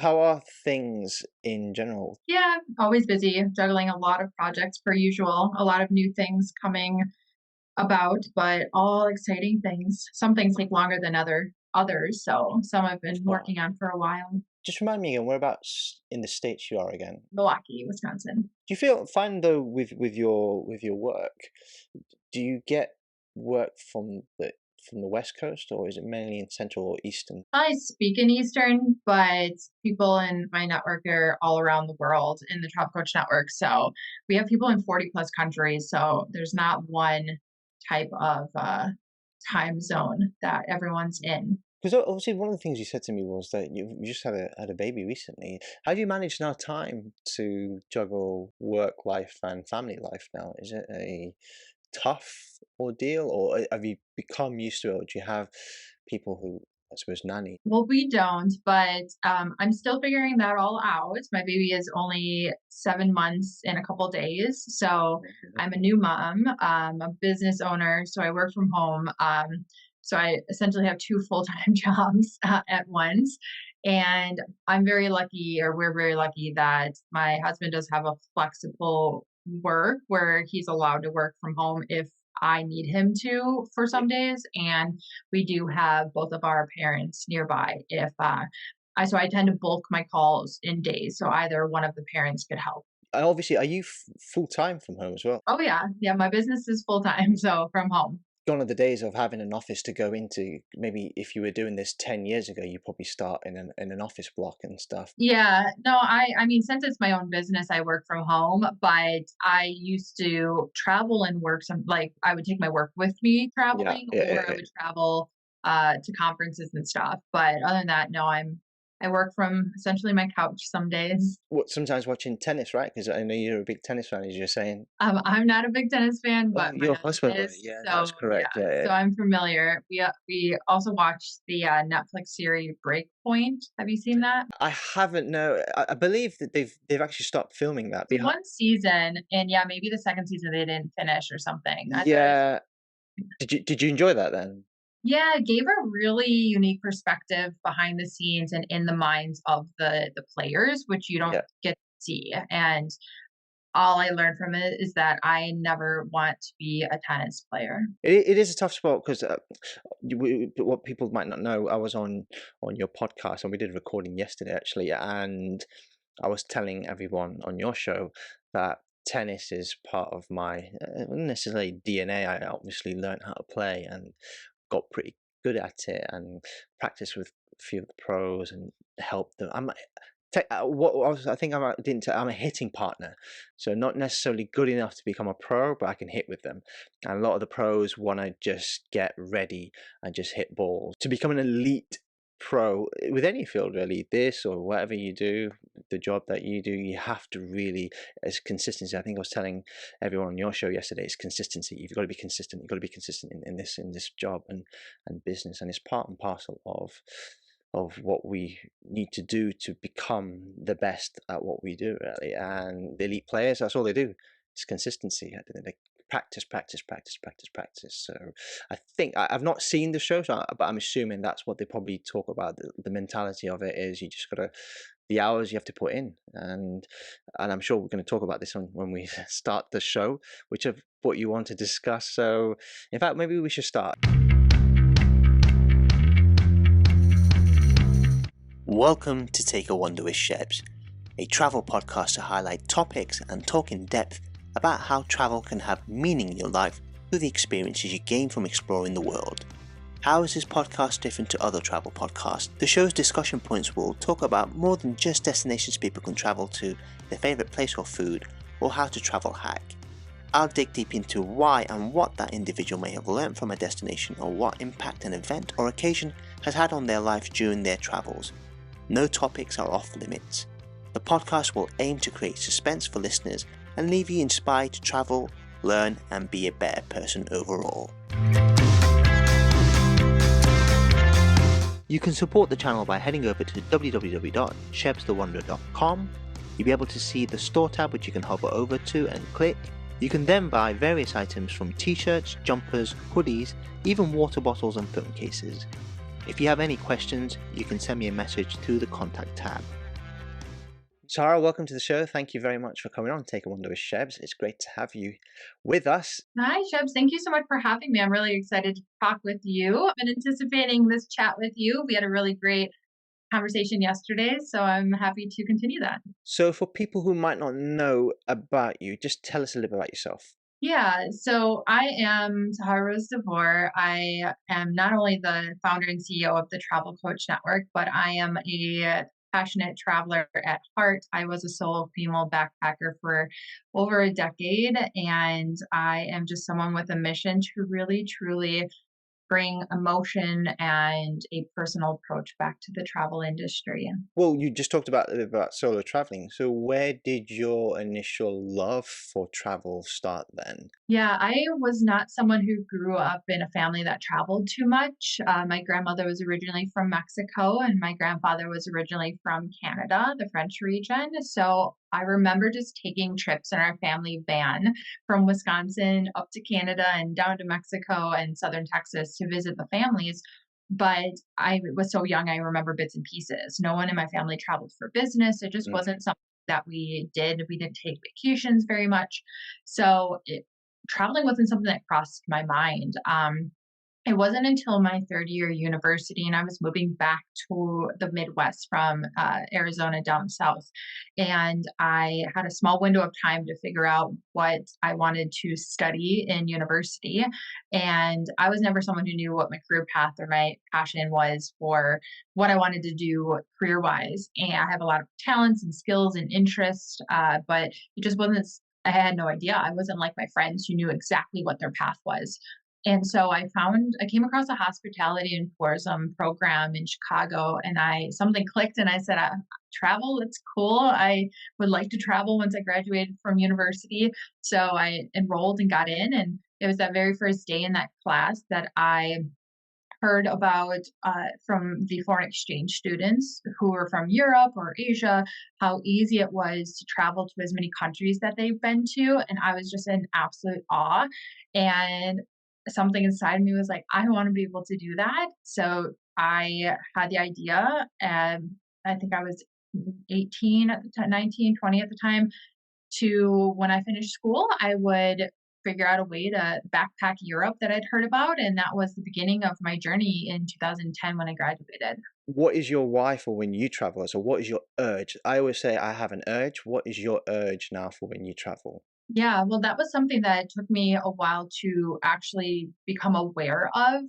how are things in general? Yeah, always busy, juggling a lot of projects per usual, a lot of new things coming about, but all exciting things. Some things take longer than others, so some I've been Sure. working on for a while. Just remind me again, whereabouts in the States you are again? Milwaukee, Wisconsin. Do you find though with your work, do you get work from the West Coast, or is it mainly in Central or Eastern? I speak in Eastern, but people in my network are all around the world in the Travel Coach Network. So we have people in 40 plus countries. So there's not one type of time zone that everyone's in. Because obviously one of the things you said to me was that you just had a baby recently. How do you manage now time to juggle work life and family life now? Is it a tough ordeal, or have you become used to it, or do you have people who, I suppose, nanny? Well, we don't, but I'm still figuring that all out. My baby is only 7 months in a couple days. So I'm a new mom, a business owner. So I work from home. So I essentially have two full-time jobs at once. And I'm very lucky, or we're very lucky, that my husband does have a flexible work where he's allowed to work from home if I need him to for some days. And we do have both of our parents nearby if so I tend to bulk my calls in days, so either one of the parents could help. And obviously, are you full time from home as well? Oh yeah, my business is full time, so from home. Gone are the days of having an office to go into. Maybe if you were doing this 10 years ago, you probably start in an office block and stuff. Yeah, no, I mean, since it's my own business, I work from home, but I used to travel and work like I would take my work with me Yeah, traveling, yeah, yeah, or I yeah. would travel to conferences and stuff. But other than that, no, I work from essentially my couch some days. What, sometimes watching tennis, right? Because I know you're a big tennis fan, as you're saying. I'm not a big tennis fan, Oh, but my your husband husband, is. yeah, that's So correct. yeah, Yeah, yeah. so I'm familiar. We also watched the Netflix series Breakpoint. Have you seen that? I haven't. No, I believe that they've actually stopped filming that. It's one season, and yeah, maybe the second season they didn't finish or something. I thought it was. Yeah. Did you enjoy that then? Yeah, it gave a really unique perspective behind the scenes and in the minds of the players, which you don't Yeah. get to see. And all I learned from it is that I never want to be a tennis player. It is a tough spot because what people might not know, I was on your podcast and we did a recording yesterday actually, and I was telling everyone on your show that tennis is part of my not necessarily DNA. I obviously learned how to play and got pretty good at it and practiced with a few of the pros and helped them. I think I'm a hitting partner, so not necessarily good enough to become a pro, but I can hit with them. And a lot of the pros want to just get ready and just hit balls. To become an elite pro with any field, really, this or whatever you do, the job that you do, you have to really, as consistency. I think I was telling everyone on your show yesterday, it's consistency. You've got to be consistent. You've got to be consistent in this job and business, and it's part and parcel of what we need to do to become the best at what we do, really. And the elite players, that's all they do. It's consistency. They practice, practice, practice, practice, practice. So I think I've not seen the show, but I'm assuming that's what they probably talk about. The mentality of it is you just gotta, the hours you have to put in, and I'm sure we're going to talk about this when we start the show, which of what you want to discuss. So in fact, maybe we should start. Welcome to Take a Wander with Shebs, a travel podcast to highlight topics and talk in depth about how travel can have meaning in your life through the experiences you gain from exploring the world. How is this podcast different to other travel podcasts? The show's discussion points will talk about more than just destinations people can travel to, their favourite place or food, or how to travel hack. I'll dig deep into why and what that individual may have learnt from a destination, or what impact an event or occasion has had on their life during their travels. No topics are off limits. The podcast will aim to create suspense for listeners and leave you inspired to travel, learn, and be a better person overall. You can support the channel by heading over to www.shebsthewanderer.com. You'll be able to see the store tab, which you can hover over to and click. You can then buy various items from t-shirts, jumpers, hoodies, even water bottles and phone cases. If you have any questions, you can send me a message through the contact tab. Sahara, welcome to the show. Thank you very much for coming on, taking one of those Shebs. It's great to have you with us. Hi, Shubs. Thank you so much for having me. I'm really excited to talk with you. I've been anticipating this chat with you. We had a really great conversation yesterday, so I'm happy to continue that. So, for people who might not know about you, just tell us a little bit about yourself. Yeah, so I am Sahara Rose De Vore. I am not only the founder and CEO of the Travel Coach Network, but I am a passionate traveler at heart. I was a solo female backpacker for over a decade, and I am just someone with a mission to really, truly bring emotion and a personal approach back to the travel industry. Well, you just talked about solo traveling. So, where did your initial love for travel start then? Yeah, I was not someone who grew up in a family that traveled too much. My grandmother was originally from Mexico, and my grandfather was originally from Canada, the French region. So I remember just taking trips in our family van from Wisconsin up to Canada and down to Mexico and southern Texas to visit the families. But I was so young, I remember bits and pieces. No one in my family traveled for business. It just Mm. wasn't something that we did. We didn't take vacations very much. So traveling wasn't something that crossed my mind. It wasn't until my third year university, and I was moving back to the Midwest from Arizona down south. And I had a small window of time to figure out what I wanted to study in university. And I was never someone who knew what my career path or my passion was for what I wanted to do career wise. And I have a lot of talents and skills and interests, but it just wasn't. I had no idea. I wasn't like my friends who knew exactly what their path was. And so I came across a hospitality and tourism program in Chicago, and something clicked, and I said, travel, it's cool. I would like to travel once I graduated from university. So I enrolled and got in, and it was that very first day in that class that I heard about from the foreign exchange students who were from Europe or Asia, how easy it was to travel to as many countries that they've been to. And I was just in absolute awe. And something inside me was like, I want to be able to do that. So I had the idea, and I think I was 18 at the time, 19, 20 at the time, to when I finished school, I would figure out a way to backpack Europe that I'd heard about. And that was the beginning of my journey in 2010 when I graduated. What is your why for when you travel? So, what is your urge? I always say I have an urge. What is your urge now for when you travel? Yeah, well, that was something that took me a while to actually become aware of.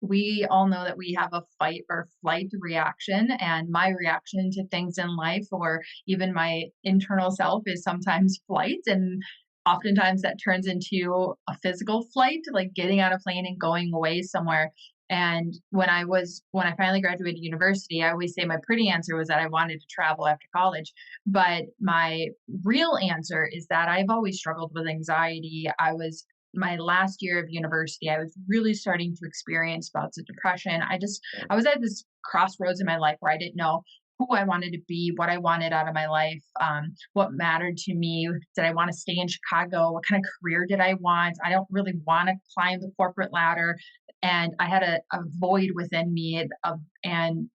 We all know that we have a fight or flight reaction, and my reaction to things in life, or even my internal self, is sometimes flight. And oftentimes that turns into a physical flight, like getting on a plane and going away somewhere. And when I finally graduated university, I always say my pretty answer was that I wanted to travel after college. But my real answer is that I've always struggled with anxiety. My last year of university, I was really starting to experience bouts of depression. I was at this crossroads in my life where I didn't know who I wanted to be, what I wanted out of my life, what mattered to me. Did I want to stay in Chicago? What kind of career did I want? I don't really want to climb the corporate ladder. And I had a void within me, and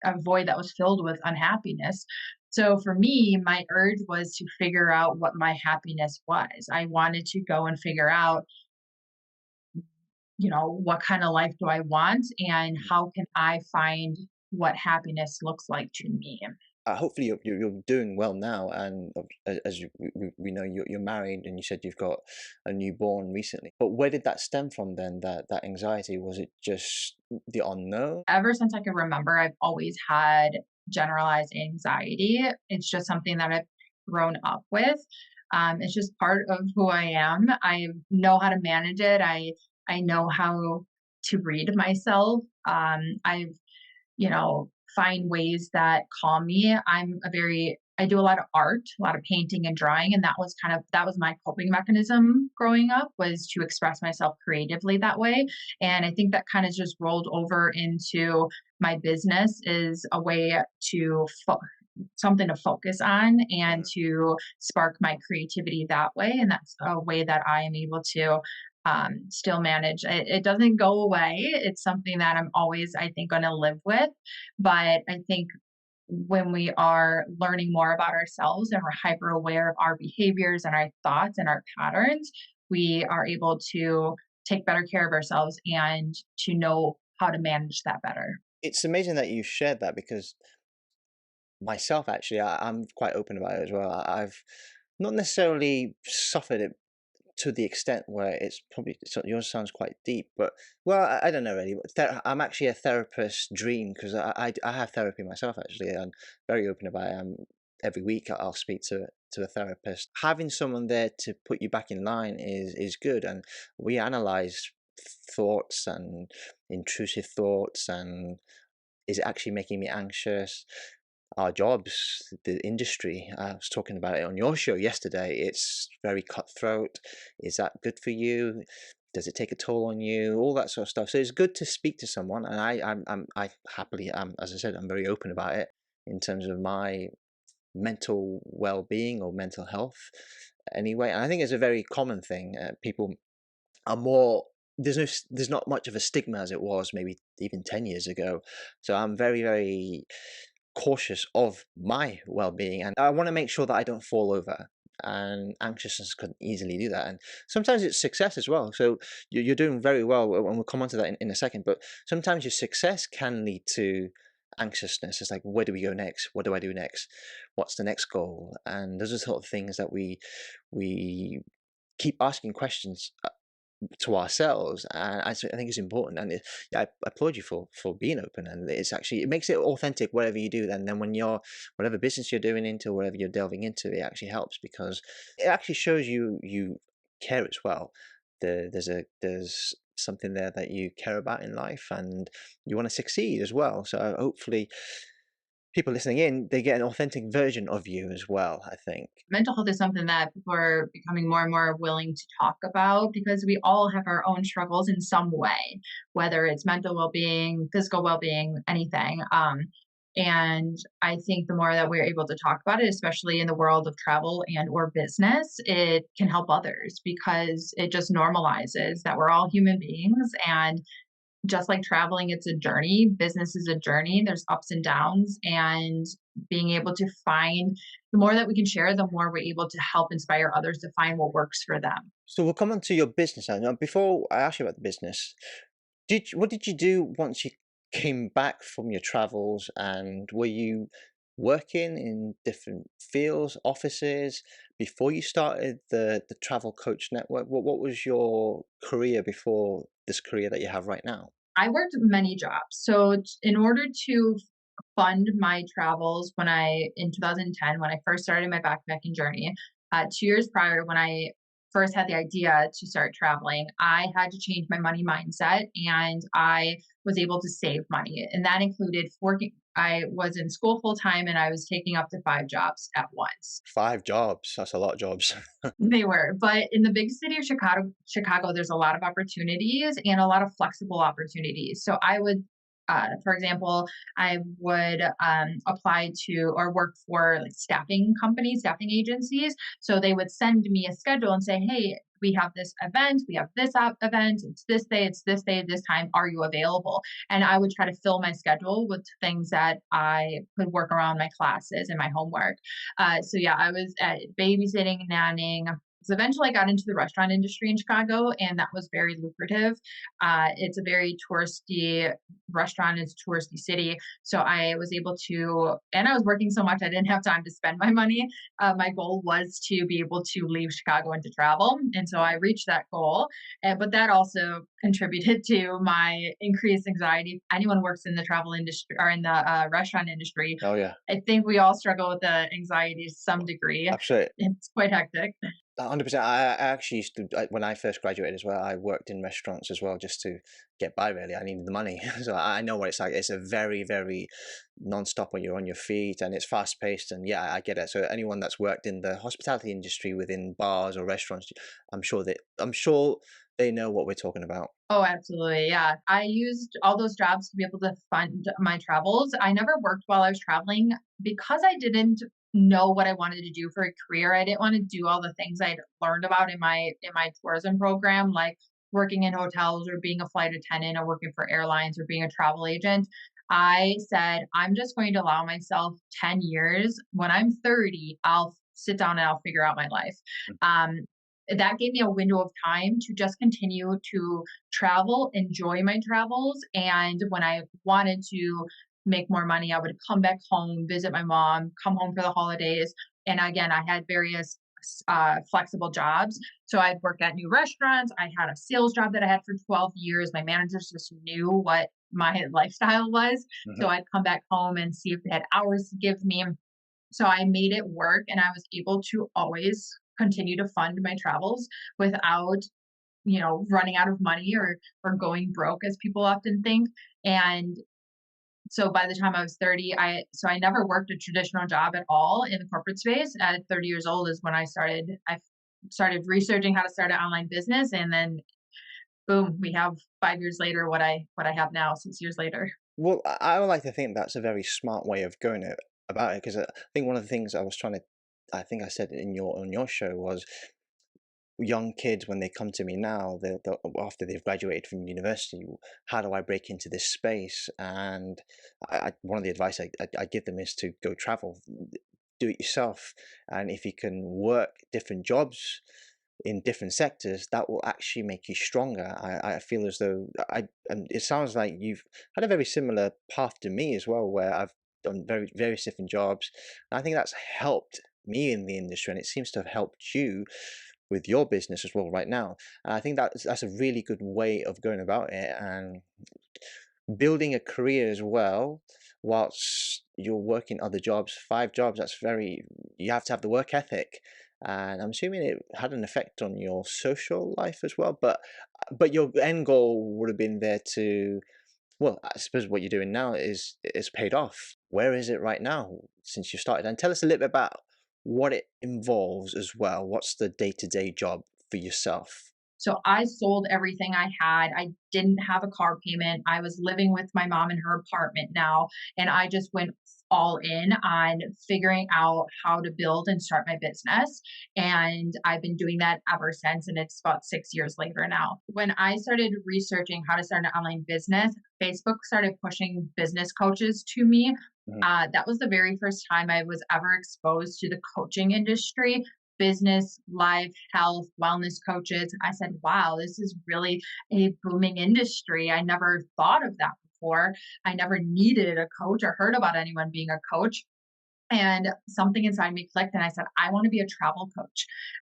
a void that was filled with unhappiness. So for me, my urge was to figure out what my happiness was. I wanted to go and figure out, what kind of life do I want and how can I find what happiness looks like to me. Hopefully you're doing well now, and as we know you're married, and you said you've got a newborn recently. But where did that stem from then? That anxiety, was it just the unknown? Ever since I can remember, I've always had generalized anxiety. It's just something that I've grown up with. It's just part of who I am. I know how to manage it. I know how to read myself. I've find ways that calm me. I do a lot of art, a lot of painting and drawing, and that was my coping mechanism growing up, was to express myself creatively that way. And I think that kind of just rolled over into my business, is a way to something to focus on and to spark my creativity that way. And that's a way that I am able to still manage. It doesn't go away. It's something that I'm always, I think, going to live with. But I think when we are learning more about ourselves and we're hyper aware of our behaviors and our thoughts and our patterns, we are able to take better care of ourselves and to know how to manage that better. It's amazing that you shared that because myself, actually, I'm quite open about it as well. I've not necessarily suffered it to the extent where it's probably yours sounds quite deep, but well, I don't know really. But I'm actually a therapist's dream because I have therapy myself actually. I'm very open about it. Every week I'll speak to a therapist. Having someone there to put you back in line is good, and we analyze thoughts and intrusive thoughts and is it actually making me anxious? Our jobs, the industry, I was talking about it on your show yesterday. It's very cutthroat. Is that good for you? Does it take a toll on you? All that sort of stuff. So it's good to speak to someone, and I happily am. As I said, I'm very open about it in terms of my mental well-being or mental health. Anyway, and I think it's a very common thing. People are more there's not much of a stigma as it was maybe even 10 years ago. So I'm very cautious of my well-being and I want to make sure that I don't fall over, and anxiousness can easily do that. And sometimes it's success as well. So you're doing very well, and we'll come on to that in a second, but sometimes your success can lead to anxiousness. It's like, where do we go next? What do I do next? What's the next goal? And those are the sort of things that we keep asking questions to ourselves, and I think it's important. And yeah, I applaud you for being open, and it's actually it makes it authentic whatever you do. Then when you're whatever business you're doing into, whatever you're delving into, it actually helps because it actually shows you care as well. There's something there that you care about in life, and you want to succeed as well. So hopefully people listening in, they get an authentic version of you as well, I think. Mental health is something that people are becoming more and more willing to talk about because we all have our own struggles in some way, whether it's mental well-being, physical well-being, anything. And I think the more that we're able to talk about it, especially in the world of travel and or business, it can help others because it just normalizes that we're all human beings. And just like traveling, it's a journey. Business is a journey. There's ups and downs, and being able to find the more that we can share, the more we're able to help inspire others to find what works for them. So we'll come on to your business now. Now, before I ask you about the business, what did you do once you came back from your travels, and were you working in different fields, offices before you started the travel coach network? What was your career before this career that you have right now? I worked many jobs. So in order to fund my travels in 2010, when I first started my backpacking journey, 2 years prior, when I first had the idea to start traveling, I had to change my money mindset and I was able to save money. And that included working, I was in school full time and I was taking up to 5 jobs at once. 5 jobs. That's a lot of jobs. They were, but in the big city of Chicago, there's a lot of opportunities and a lot of flexible opportunities. So I would, for example, I would apply to or work for like staffing companies, staffing agencies. So they would send me a schedule and say, "Hey, we have this event, we have this event. It's this day, this time. Are you available?" And I would try to fill my schedule with things that I could work around my classes and my homework. So yeah, I was at babysitting, nannying. So eventually I got into the restaurant industry in Chicago, and that was very lucrative. It's a very touristy restaurant, it's a touristy city. So I was able to, and I was working so much, I didn't have time to spend my money. My goal was to be able to leave Chicago and to travel. And so I reached that goal. But that also contributed to my increased anxiety. If anyone works in the travel industry or in the restaurant industry, Oh yeah, I think we all struggle with the anxiety to some degree. absolutely. It's quite hectic. 100%. I actually used to, when I first graduated as well, I worked in restaurants as well just to get by, really. I needed the money. So I know what it's like. It's a very non-stop when you're on your feet and it's fast paced. And yeah, I get it. So anyone that's worked in the hospitality industry within bars or restaurants, I'm sure they know what we're talking about. Oh, absolutely. Yeah. I used all those jobs to be able to fund my travels. I never worked while I was traveling because I didn't know what I wanted to do for a career. I didn't want to do all the things I'd learned about in my tourism program, like working in hotels or being a flight attendant or working for airlines or being a travel agent. I said, I'm just going to allow myself 10 years. When I'm 30, I'll sit down and I'll figure out my life. Um, that gave me a window of time to just continue to travel, enjoy my travels. And when I wanted to make more money, I would come back home, visit my mom, come home for the holidays. And again, I had various flexible jobs. So I'd work at new restaurants. I had a sales job that I had for 12 years. My managers just knew what my lifestyle was. So Hmm. I'd come back home and see if they had hours to give me. So I made it work and I was able to always continue to fund my travels without, running out of money or going broke as people often think. And so by the time I was 30, I never worked a traditional job at all in the corporate space. At 30 years old is when I started researching how to start an online business, and then boom, we have 5 years later what I have now, 6 years later. Well, I would like to think that's a very smart way of going about it, because I think one of the things I was trying to, I think I said it in your on your show, was young kids when they come to me now, after they've graduated from university, how do I break into this space? And one of the advice I give them is to go travel, do it yourself, and if you can work different jobs in different sectors, that will actually make you stronger. I feel as though and it sounds like you've had a very similar path to me as well, where I've done various different jobs. And I think that's helped me in the industry, and it seems to have helped you with your business as well right now. And I think that's a really good way of going about it and building a career as well, whilst you're working other jobs, 5 jobs. That's very, you have to have the work ethic. And I'm assuming it had an effect on your social life as well. But your end goal would have been there to, well, I suppose what you're doing now is paid off. Where is it right now since you started? And tell us a little bit about what it involves as well. What's the day-to-day job for yourself? So I sold everything I had. I didn't have a car payment. I was living with my mom in her apartment now, and I just went all in on figuring out how to build and start my business. And I've been doing that ever since, and it's about 6 years later now. When I started researching how to start an online business, Facebook started pushing business coaches to me. Mhm. That was the very first time I was ever exposed to the coaching industry, business, life, health, wellness coaches. I said, wow, this is really a booming industry. I never thought of that before. I never needed a coach or heard about anyone being a coach. And something inside me clicked, and I said, I want to be a travel coach.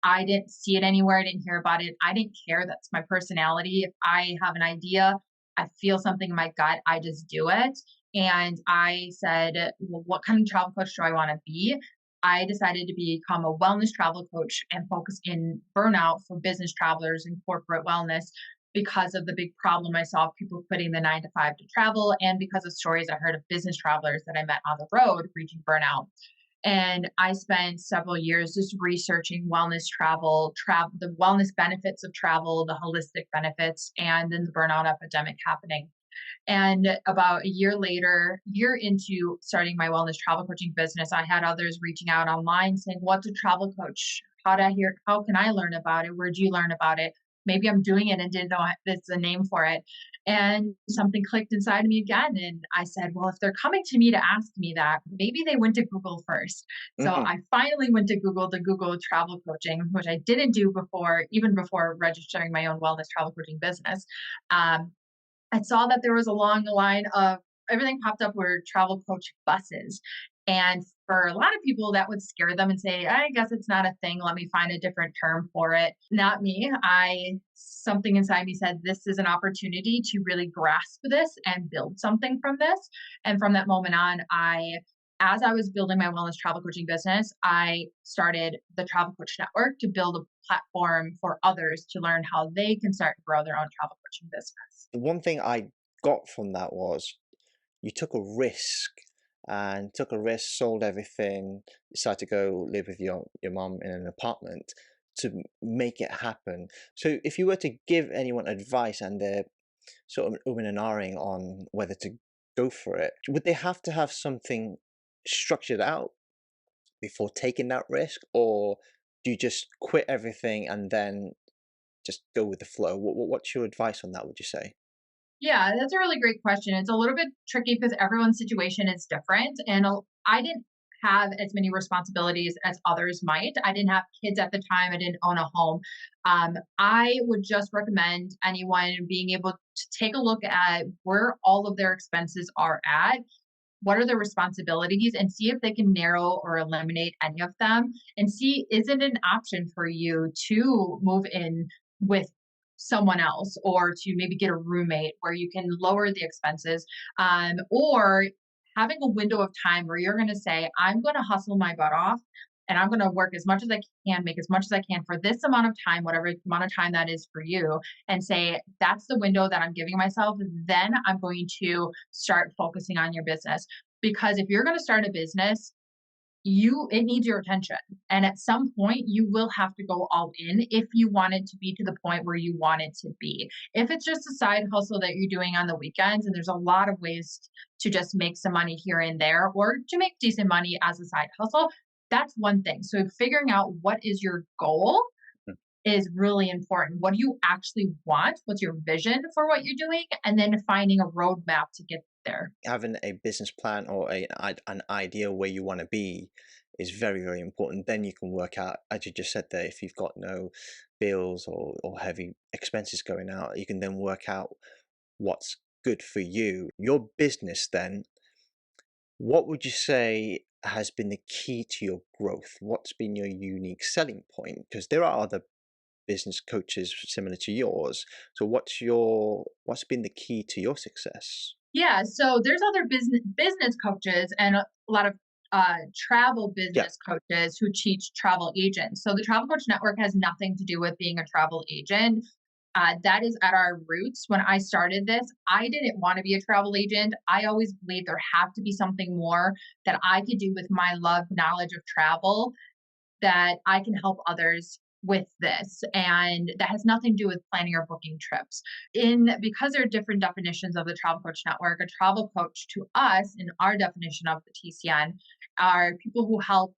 I didn't see it anywhere. I didn't hear about it. I didn't care. That's my personality. If I have an idea, I feel something in my gut, I just do it. And I said, well, what kind of travel coach do I want to be? I decided to become a wellness travel coach and focus in burnout for business travelers and corporate wellness because of the big problem I saw of people quitting the 9 to 5 to travel, and because of stories I heard of business travelers that I met on the road reaching burnout. And I spent several years just researching wellness travel, the wellness benefits of travel, the holistic benefits, and then the burnout epidemic happening. And about a year later, year into starting my wellness travel coaching business, I had others reaching out online saying, what's a travel coach? How can I learn about it? Where'd you learn about it? Maybe I'm doing it and didn't know there's a name for it. And something clicked inside me again. And I said, well, if they're coming to me to ask me that, maybe they went to Google first. So Mhm. I finally went to Google travel coaching, which I didn't do before, even before registering my own wellness travel coaching business. Um, I saw that there was a long line of everything popped up were travel coach buses. And for a lot of people, that would scare them and say, I guess it's not a thing. Let me find a different term for it. Not me. Something inside me said, this is an opportunity to really grasp this and build something from this. And from that moment on, as I was building my wellness travel coaching business, I started the Travel Coach Network to build a platform for others to learn how they can start and grow their own travel coaching business. The one thing I got from that was you took a risk, and took a risk, sold everything, decided to go live with your mom in an apartment to make it happen. So if you were to give anyone advice and they're sort of umming and ahhing on whether to go for it, would they have to have something structured out before taking that risk, or do you just quit everything and then just go with the flow? What's your advice on that, would you say? Yeah, that's a really great question. It's a little bit tricky because everyone's situation is different. And I didn't have as many responsibilities as others might. I didn't have kids at the time, I didn't own a home. I would just recommend anyone being able to take a look at where all of their expenses are at. What are their responsibilities and see if they can narrow or eliminate any of them and see, is it an option for you to move in with someone else or to maybe get a roommate where you can lower the expenses, or having a window of time where you're going to say, I'm going to hustle my butt off and I'm going to work as much as I can, make as much as I can for this amount of time, whatever amount of time that is for you, and say, that's the window that I'm giving myself. Then I'm going to start focusing on your business. Because if you're going to start a business, it needs your attention. And at some point, you will have to go all in if you want it to be to the point where you want it to be. If it's just a side hustle that you're doing on the weekends, and there's a lot of ways to just make some money here and there or to make decent money as a side hustle, that's one thing. So figuring out what is your goal is really important. What do you actually want? What's your vision for what you're doing? And then finding a roadmap to get there. Having a business plan or an idea where you want to be is very, very important. Then you can work out, as you just said there, if you've got no bills or heavy expenses going out, you can then work out what's good for you. Your business then, what would you say has been the key to your growth? What's been your unique selling point? Because there are other business coaches similar to yours. So what's been the key to your success? Yeah, so there's other business coaches and a lot of travel Yeah. business coaches who teach travel agents. So the Travel Coach Network has nothing to do with being a travel agent. That is at our roots. When I started this, I didn't want to be a travel agent. I always believed there had to be something more that I could do with my love, knowledge of travel that I can help others with this. And that has nothing to do with planning or booking trips. Because there are different definitions of the Travel Coach Network, a travel coach to us, in our definition of the TCN, are people who help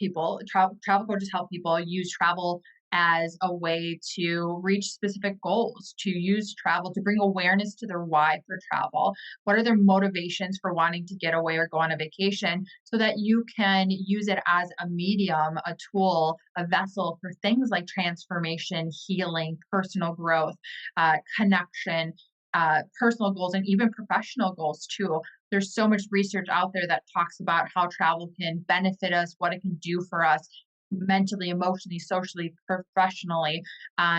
people, travel coaches help people use travel as a way to reach specific goals, to use travel to bring awareness to their why for travel. What are their motivations for wanting to get away or go on a vacation so that you can use it as a medium, a tool, a vessel for things like transformation, healing, personal growth, connection, personal goals, and even professional goals too. There's so much research out there that talks about how travel can benefit us, what it can do for us mentally, emotionally, socially, professionally.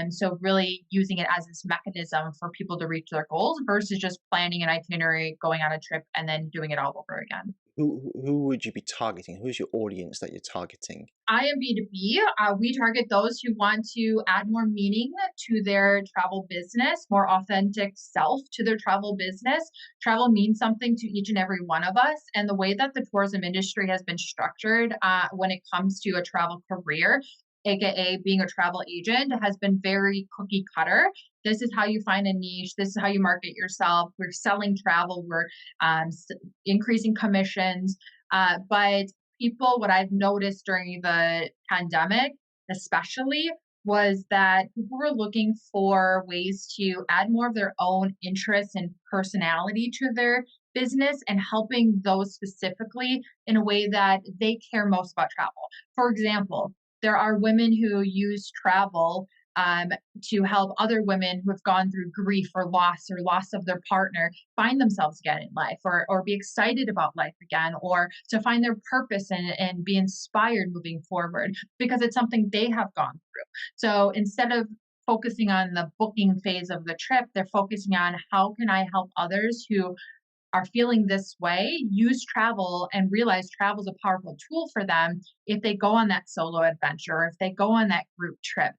So really using it as this mechanism for people to reach their goals versus just planning an itinerary, going on a trip, and then doing it all over again. Who would you be targeting? Who's your audience that you're targeting? I am B2B. We target those who want to add more meaning to their travel business, more authentic self to their travel business. Travel means something to each and every one of us. And the way that the tourism industry has been structured when it comes to a travel career, AKA being a travel agent, has been very cookie cutter. This is how you find a niche. This is how you market yourself. We're selling travel. We're increasing commissions. But people, what I've noticed during the pandemic, especially, was that people were looking for ways to add more of their own interests and personality to their business and helping those specifically in a way that they care most about travel. For example, there are women who use travel um, to help other women who have gone through grief or loss of their partner find themselves again in life or be excited about life again or to find their purpose and be inspired moving forward because it's something they have gone through. So instead of focusing on the booking phase of the trip, they're focusing on how can I help others who are feeling this way use travel and realize travel is a powerful tool for them if they go on that solo adventure, if they go on that group trip.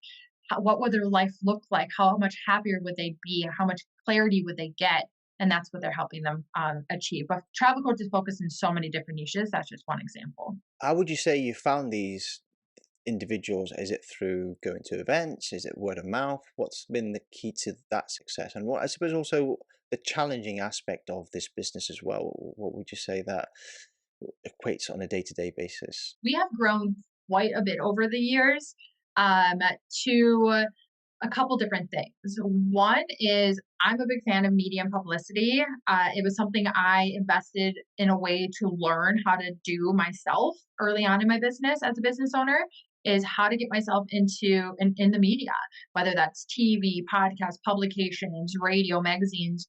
What would their life look like? How much happier would they be? How much clarity would they get? And that's what they're helping them achieve. But travel coaches focus in so many different niches. That's just one example. How would you say you found these individuals? Is it through going to events? Is it word of mouth? What's been the key to that success? And what I suppose also the challenging aspect of this business as well? What would you say that equates on a day-to-day basis? We have grown quite a bit over the years. To A couple different things. One is I'm a big fan of media and publicity. It was something I invested in a way to learn how to do myself early on in my business as a business owner. Is how to get myself into in the media, whether that's TV, podcast, publications, radio, magazines,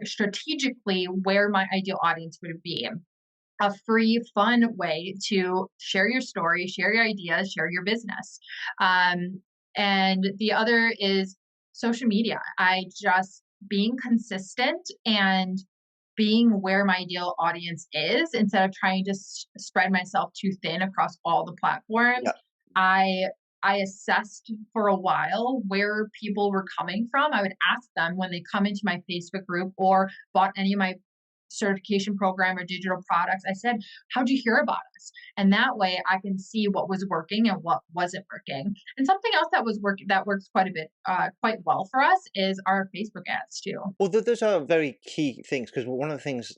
strategically where my ideal audience would be. A free, fun way to share your story, share your ideas, share your business. And the other is social media. I just being consistent and being where my ideal audience is instead of trying to spread myself too thin across all the platforms. Yeah. I I assessed for a while where people were coming from. I would ask them when they come into my Facebook group or bought any of my certification program or digital products. I said, how'd you hear about us? And that way I can see what was working and what wasn't working. And something else that was working that works quite a bit, quite well for us is our Facebook ads too. Well, those are very key things because one of the things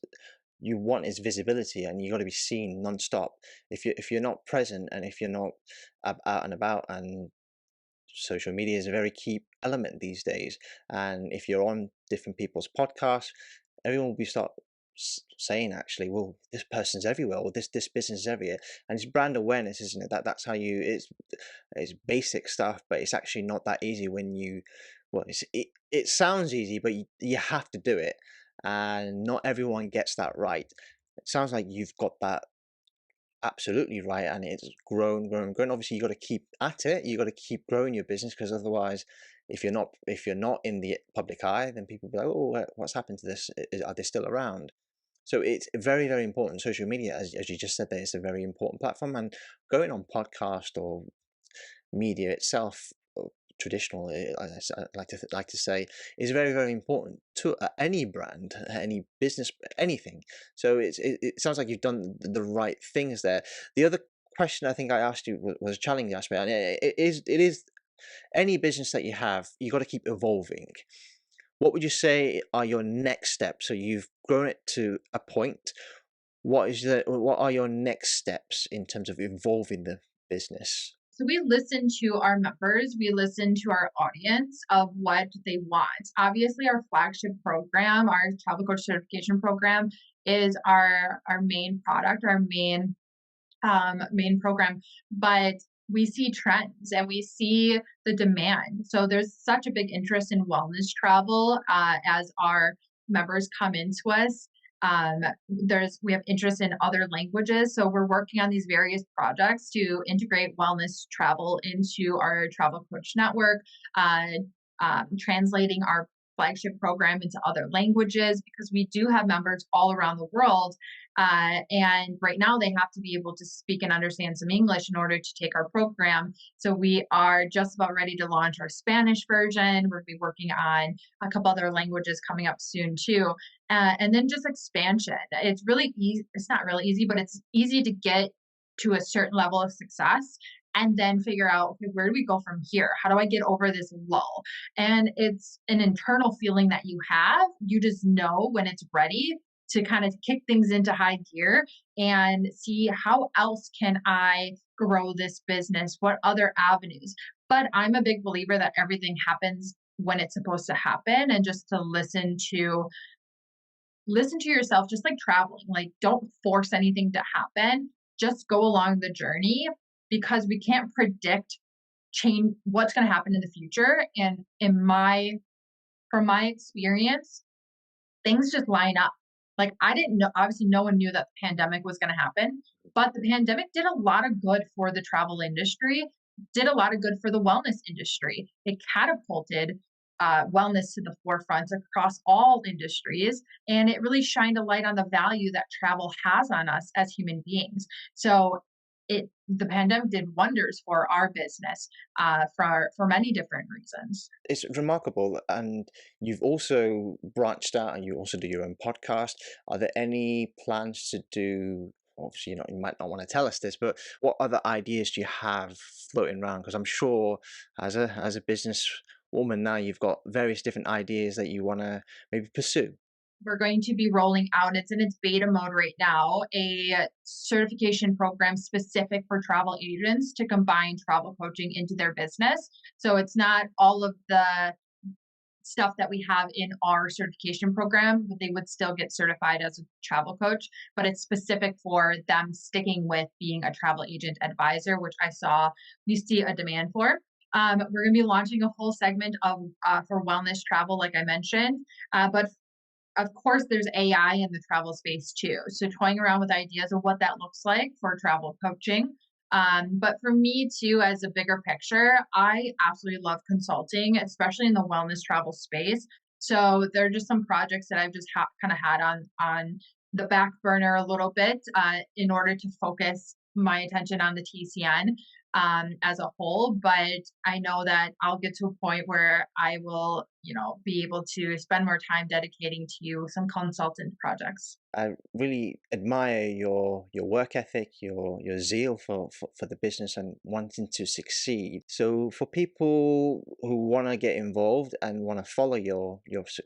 you want is visibility, and you got to be seen non-stop. If you're not present and if you're not out and about, and social media is a very key element these days. And if you're on different people's podcasts, everyone will be start saying actually, well, this person's everywhere, or this business is everywhere, and it's brand awareness, isn't it? That's how you. It's basic stuff, but it's actually not that easy when you. Well, it sounds easy, but you have to do it, and not everyone gets that right. It sounds like you've got that absolutely right, and it's grown. Obviously, you got to keep at it. You got to keep growing your business, because otherwise, if you're not in the public eye, then people be like, oh, what's happened to this? Are they still around? So it's very, very important. Social media, as you just said, there is a very important platform, and going on podcast or media itself, or traditional, I like to say, is very, very important to any brand, any business, anything. So it sounds like you've done the right things there. The other question I think I asked you was a challenging aspect, and it is any business that you have, you got to keep evolving. What would you say are your next steps? So you've grown it to a point. What are your next steps in terms of evolving the business? So we listen to our members, we listen to our audience of what they want. Obviously, our flagship program, our travel coach certification program, is our main product, our main program. But we see trends and we see the demand. So there's such a big interest in wellness travel as our members come into us. We have interest in other languages, so we're working on these various projects to integrate wellness travel into our travel coach network, uh, translating our flagship program into other languages because we do have members all around the world. And right now, they have to be able to speak and understand some English in order to take our program. So we are just about ready to launch our Spanish version. We'll be working on a couple other languages coming up soon too. And then just expansion. It's really easy. It's not really easy, but it's easy to get to a certain level of success and then figure out, okay, where do we go from here? How do I get over this lull? And it's an internal feeling that you have. You just know when it's ready to kind of kick things into high gear and see how else can I grow this business? What other avenues? But I'm a big believer that everything happens when it's supposed to happen, and just to listen to yourself, just like traveling. Like, don't force anything to happen. Just go along the journey, because we can't predict change what's going to happen in the future. And from my experience, things just line up. Like, I didn't know, obviously no one knew that the pandemic was going to happen, but the pandemic did a lot of good for the travel industry, did a lot of good for the wellness industry. It catapulted wellness to the forefront across all industries, and it really shined a light on the value that travel has on us as human beings. So the pandemic did wonders for our business for many different reasons. It's remarkable, and you've also branched out, and you also do your own podcast. Are there any plans to do? Obviously, you might not want to tell us this, but what other ideas do you have floating around? Because I'm sure, as a business woman now, you've got various different ideas that you want to maybe pursue. we're going to be rolling out, it's in its beta mode right now, a certification program specific for travel agents to combine travel coaching into their business. So it's not all of the stuff that we have in our certification program, but they would still get certified as a travel coach, but it's specific for them sticking with being a travel agent advisor, which we see a demand for. We're going to be launching a whole segment of for wellness travel, like I mentioned, but of course, there's AI in the travel space too. So toying around with ideas of what that looks like for travel coaching. But for me too, as a bigger picture, I absolutely love consulting, especially in the wellness travel space. So there are just some projects that I've just kind of had on the back burner a little bit in order to focus my attention on the TCN as a whole. But I know that I'll get to a point where I will, be able to spend more time dedicating to some consultant projects. I really admire your work ethic, your zeal for the business and wanting to succeed. So for people who want to get involved and want to follow your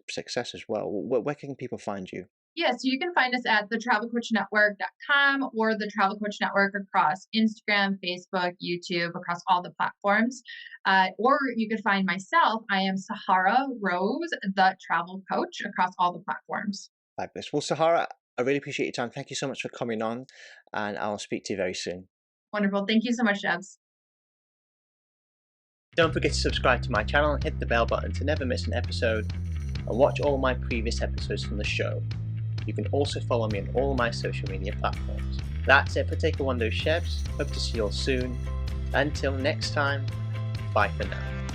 success as well, where can people find you? Yeah, so you can find us at thetravelcoachnetwork.com or the Travel Coach Network across Instagram, Facebook, YouTube, across all the platforms. Or you could find myself. I am Sahara Rose, the Travel Coach, across all the platforms. Fabulous. Well, Sahara, I really appreciate your time. Thank you so much for coming on, and I'll speak to you very soon. Wonderful. Thank you so much, Debs. Don't forget to subscribe to my channel and hit the bell button to never miss an episode, and watch all my previous episodes from the show. You can also follow me on all my social media platforms. That's it for Take a Wando Chefs. Hope to see you all soon. Until next time, bye for now.